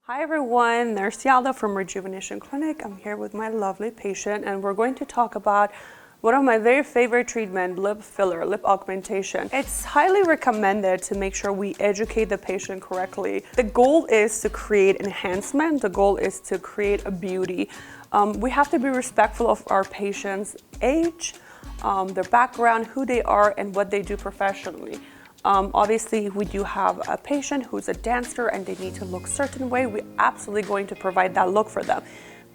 Hi everyone, Nurse Yalda from Rejuvenation Clinic. I'm here with my lovely patient and we're going to talk about one of my very favorite treatment, lip filler, lip augmentation. It's highly recommended to make sure we educate the patient correctly. The goal is to create enhancement. The goal is to create a beauty. We have to be respectful of our patient's age, their background, who they are, and what they do professionally. Obviously, we do have a patient who's a dancer and they need to look a certain way. We're absolutely going to provide that look for them.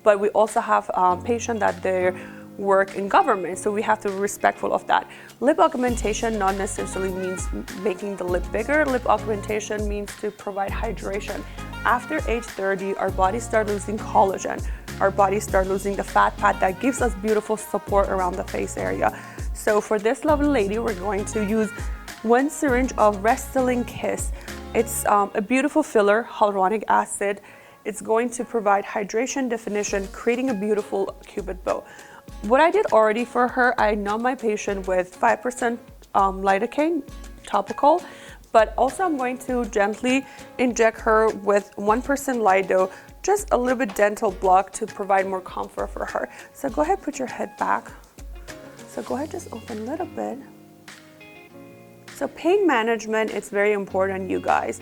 But we also have a patient that they work in government, so we have to be respectful of that. Lip augmentation not necessarily means making the lip bigger. Lip augmentation means to provide hydration. After age 30, our bodies start losing collagen. Our bodies start losing the fat pad that gives us beautiful support around the face area. So for this lovely lady, we're going to use 1 syringe of Restylane Kiss. It's a beautiful filler, hyaluronic acid. It's going to provide hydration, definition, creating a beautiful cupid bow. What I did already for her, I numb my patient with 5% lidocaine topical, but also I'm going to gently inject her with 1% lido, just a little bit dental block to provide more comfort for her. So go ahead, put your head back. So go ahead, just open a little bit. So pain management is very important, you guys.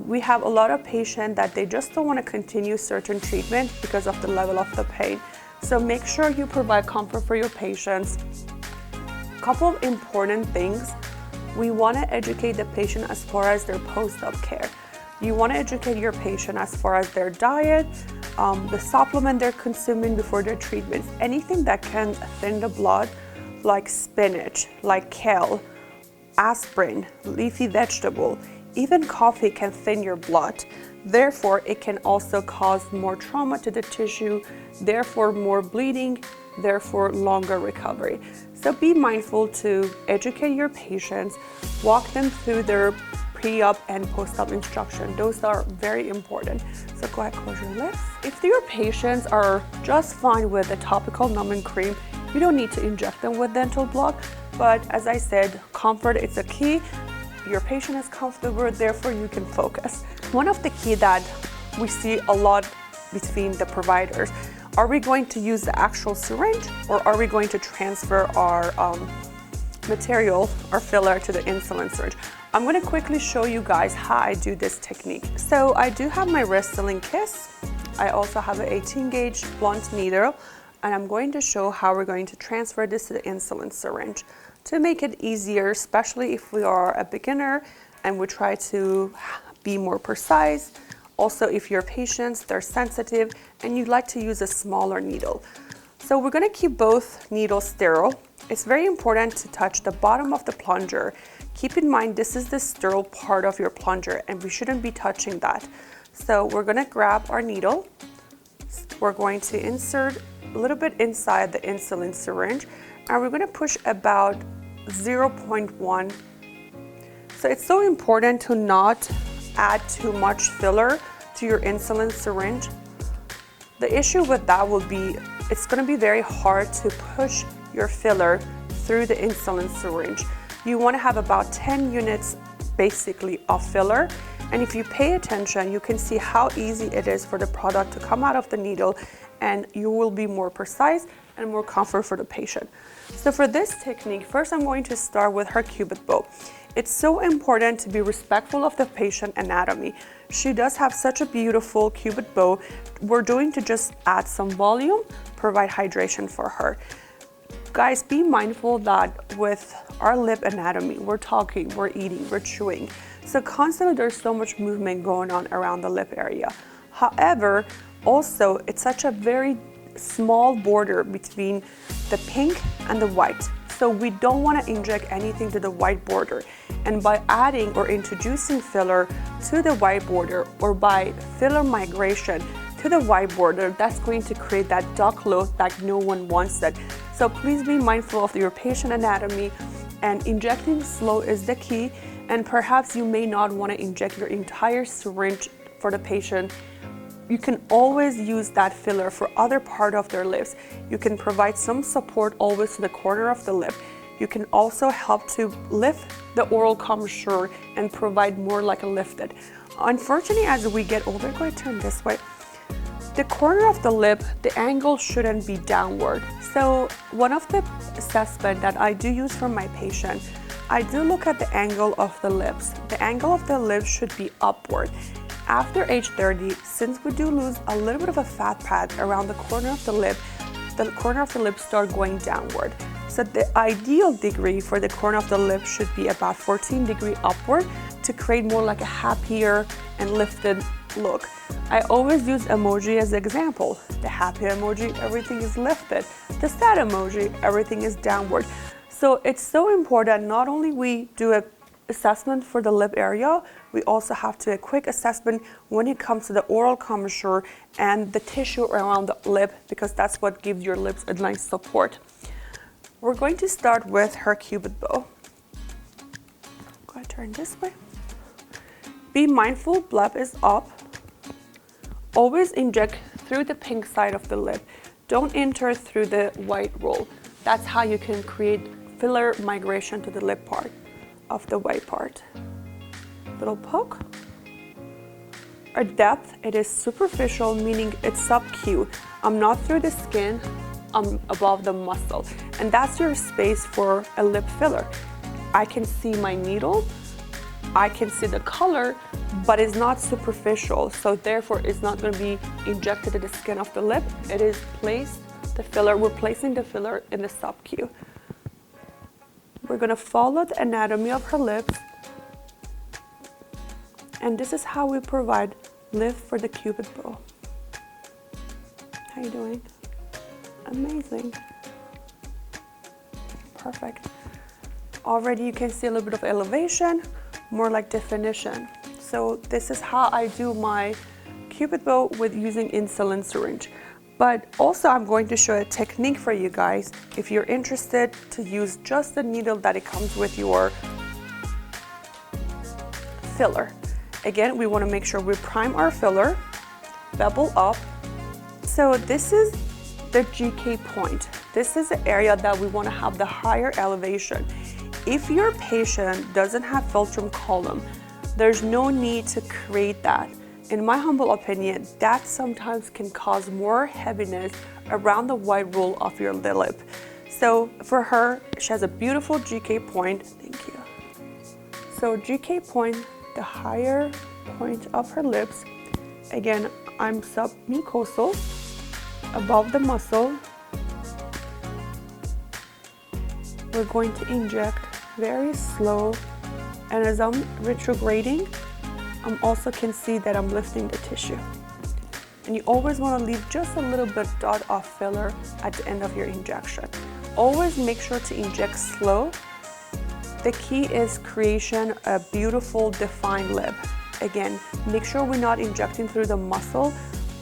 We have a lot of patients that they just don't want to continue certain treatment because of the level of the pain. So make sure you provide comfort for your patients. Couple of important things. We want to educate the patient as far as their post-op care. You want to educate your patient as far as their diet, the supplement they're consuming before their treatments. Anything that can thin the blood, like spinach, like kale, aspirin, leafy vegetable, even coffee can thin your blood. Therefore, it can also cause more trauma to the tissue, therefore more bleeding, therefore longer recovery. So be mindful to educate your patients, walk them through their pre-op and post-op instruction. Those are very important. So go ahead, close your lips. If your patients are just fine with a topical numbing cream, you don't need to inject them with dental block. But as I said, comfort is a key. Your patient is comfortable, therefore you can focus. One of the key that we see a lot between the providers, are we going to use the actual syringe or are we going to transfer our material, our filler, to the insulin syringe? I'm going to quickly show you guys how I do this technique. So I do have my Restylane Kiss. I also have an 18 gauge blunt needle, and I'm going to show how we're going to transfer this to the insulin syringe to make it easier, especially if we are a beginner and we try to be more precise. Also, if your patients, they're sensitive and you'd like to use a smaller needle. So we're gonna keep both needles sterile. It's very important to touch the bottom of the plunger. Keep in mind, this is the sterile part of your plunger and we shouldn't be touching that. So we're gonna grab our needle. We're going to insert a little bit inside the insulin syringe and we're gonna push about 0.1. So it's so important to not add too much filler to your insulin syringe. The issue with that will be, it's gonna be very hard to push your filler through the insulin syringe. You wanna have about 10 units basically of filler. And if you pay attention, you can see how easy it is for the product to come out of the needle and you will be more precise and more comfort for the patient. So for this technique, first I'm going to start with her cupid bow. It's so important to be respectful of the patient anatomy. She does have such a beautiful cupid bow. We're going to just add some volume, provide hydration for her. Guys, be mindful that with our lip anatomy, we're talking, we're eating, we're chewing. So constantly there's so much movement going on around the lip area. However, also it's such a very small border between the pink and the white. So we don't want to inject anything to the white border. And by adding or introducing filler to the white border or by filler migration to the white border, that's going to create that duck look that no one wants that. So please be mindful of your patient anatomy, and injecting slow is the key. And perhaps you may not want to inject your entire syringe for the patient. You can always use that filler for other part of their lips. You can provide some support always to the corner of the lip. You can also help to lift the oral commissure and provide more like a lifted. Unfortunately, as we get older, go ahead, turn this way. The corner of the lip, the angle shouldn't be downward. So one of the assessment that I do use for my patient, I do look at the angle of the lips. The angle of the lips should be upward. After age 30, since we do lose a little bit of a fat pad around the corner of the lip start going downward. So the ideal degree for the corner of the lip should be about 14 degrees upward to create more like a happier and lifted look. I always use emoji as an example. The happy emoji, everything is lifted. The sad emoji, everything is downward. So it's so important, not only we do a assessment for the lip area, we also have to do a quick assessment when it comes to the oral commissure and the tissue around the lip, because that's what gives your lips a nice support. We're going to start with her cupid bow. Go ahead, turn this way. Be mindful, bleb is up. Always inject through the pink side of the lip. Don't enter through the white roll. That's how you can create filler migration to the lip part of the white part. Little poke. Our depth, it is superficial, meaning it's sub-Q. I'm not through the skin, I'm above the muscle. And that's your space for a lip filler. I can see my needle, I can see the color, but it's not superficial. So therefore it's not gonna be injected to the skin of the lip. It is placed, the filler, we're placing the filler in the sub-Q. We're gonna follow the anatomy of her lips. And this is how we provide lift for the cupid bow. How you doing? Amazing. Perfect. Already you can see a little bit of elevation, more like definition. So this is how I do my cupid bow with using insulin syringe. But also I'm going to show a technique for you guys if you're interested to use just the needle that it comes with your filler. Again, we want to make sure we prime our filler, bevel up. So this is the GK point. This is the area that we want to have the higher elevation. If your patient doesn't have philtrum column, there's no need to create that. In my humble opinion, that sometimes can cause more heaviness around the white roll of your lip. So for her, she has a beautiful GK point. Thank you. So GK point, the higher point of her lips. Again, I'm submucosal, above the muscle. We're going to inject very slow, and as I'm retrograding, I also can see that I'm lifting the tissue. And you always want to leave just a little bit dot of filler at the end of your injection. Always make sure to inject slow. The key is creation a beautiful defined lip. Again, make sure we're not injecting through the muscle.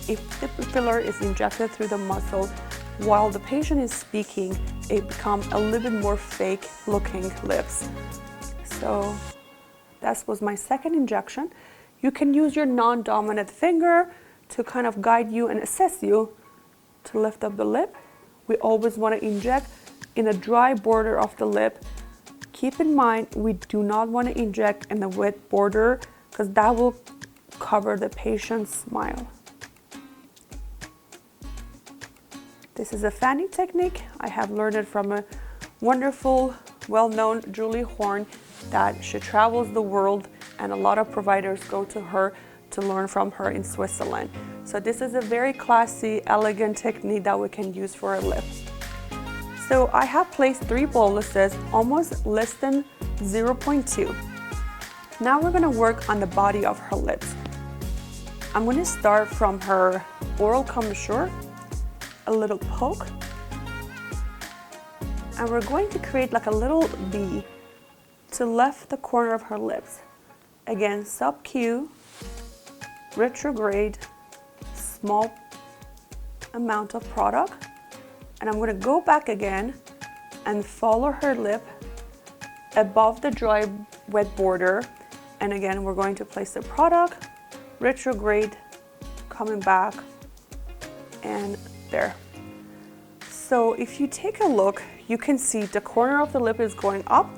If the filler is injected through the muscle while the patient is speaking, it becomes a little bit more fake looking lips. So that was my second injection. You can use your non-dominant finger to kind of guide you and assess you to lift up the lip. We always want to inject in a dry border of the lip. Keep in mind, we do not want to inject in the wet border because that will cover the patient's smile. This is a fanning technique. I have learned it from a wonderful, well-known Julie Horn that she travels the world, and a lot of providers go to her to learn from her in Switzerland. So this is a very classy, elegant technique that we can use for our lips. So I have placed 3 boluses, almost less than 0.2. Now we're gonna work on the body of her lips. I'm gonna start from her oral commissure, a little poke, and we're going to create like a little V to left the corner of her lips. Again, sub-Q, retrograde, small amount of product, and I'm gonna go back again and follow her lip above the dry wet border, and again we're going to place the product, retrograde, coming back, and there. So if you take a look, you can see the corner of the lip is going up,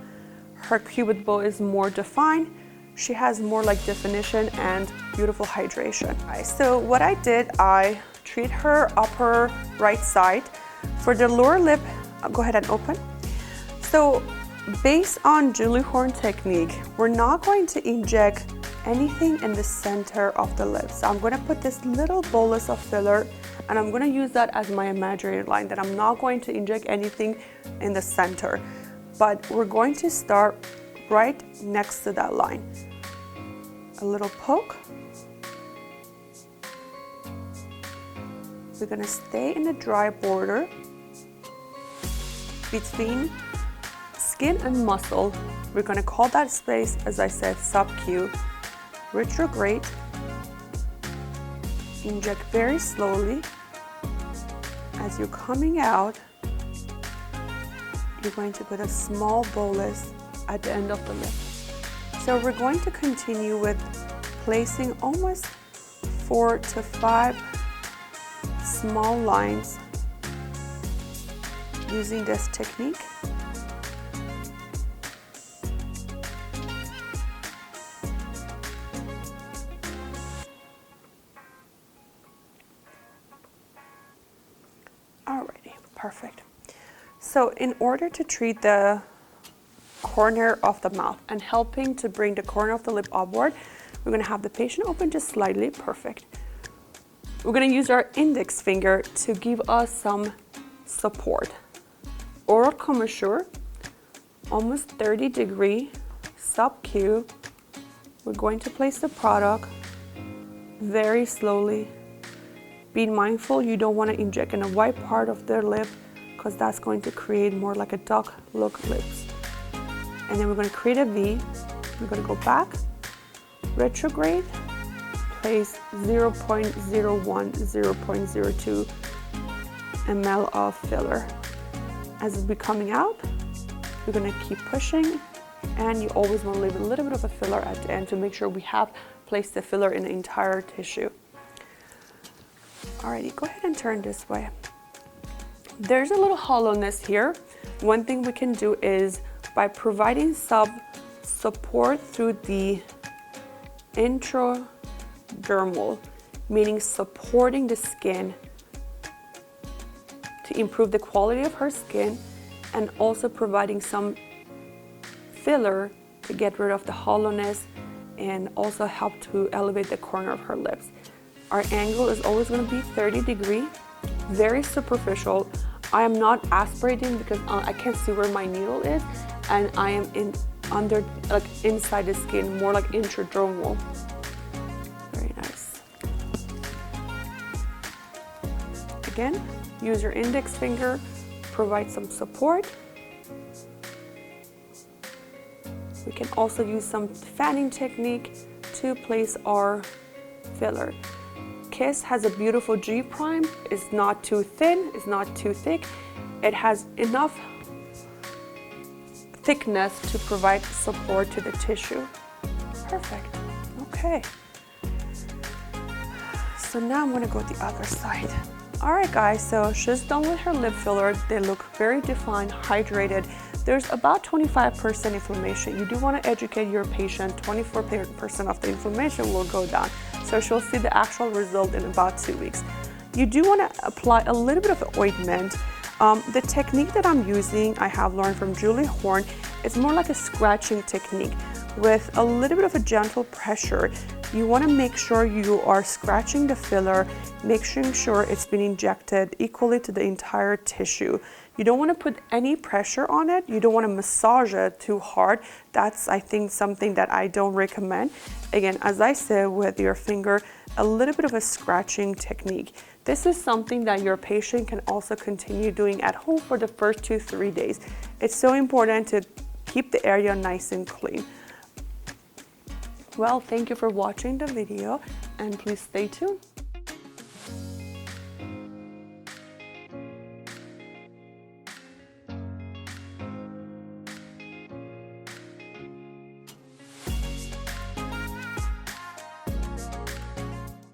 her cupid bow is more defined, she has more like definition and beautiful hydration. So what I did, I treat her upper right side. For the lower lip, I'll go ahead and open. So based on Julie Horn technique, we're not going to inject anything in the center of the lips. So I'm going to put this little bolus of filler, and I'm going to use that as my imaginary line, that I'm not going to inject anything in the center, but we're going to start right next to that line. A little poke. We're going to stay in the dry border between skin and muscle. We're going to call that space, as I said, sub-Q. Retrograde. Inject very slowly. As you're coming out, you're going to put a small bolus at the end of the lip. So we're going to continue with placing almost 4 to 5 small lines using this technique. Alrighty, perfect. So in order to treat the corner of the mouth and helping to bring the corner of the lip upward, we're going to have the patient open just slightly. Perfect. We're going to use our index finger to give us some support. Oral commissure, almost 30-degree, sub-Q. We're going to place the product very slowly. Be mindful you don't want to inject in a white part of their lip, because that's going to create more like a duck look lips. And then we're going to create a V. We're going to go back, retrograde, place 0.01, 0.02 ml of filler. As we're coming out, we're going to keep pushing, and you always want to leave a little bit of a filler at the end to make sure we have placed the filler in the entire tissue. Alrighty, go ahead and turn this way. There's a little hollowness here. One thing we can do is, by providing some support through the intradermal, meaning supporting the skin to improve the quality of her skin, and also providing some filler to get rid of the hollowness and also help to elevate the corner of her lips. Our angle is always going to be 30-degree, very superficial. I am not aspirating because I can't see where my needle is, and I am inside the skin, more like intradermal. Very nice. Again, use your index finger, provide some support. We can also use some fanning technique to place our filler. Kiss has a beautiful G prime. It's not too thin, it's not too thick. It has enough thickness to provide support to the tissue. Perfect. Okay. So now I'm gonna go the other side. All right, guys, so she's done with her lip filler. They look very defined, hydrated. There's about 25% inflammation. You do want to educate your patient. 24% of the inflammation will go down. So she'll see the actual result in about 2 weeks. You do want to apply a little bit of ointment. The technique that I'm using, I have learned from Julie Horn. It's more like a scratching technique with a little bit of a gentle pressure. You want to make sure you are scratching the filler, making sure it's been injected equally to the entire tissue. You don't want to put any pressure on it. You don't want to massage it too hard. That's, I think, something that I don't recommend. Again, as I said, with your finger, a little bit of a scratching technique. This is something that your patient can also continue doing at home for the first 2-3 days. It's so important to keep the area nice and clean. Well, thank you for watching the video, and please stay tuned.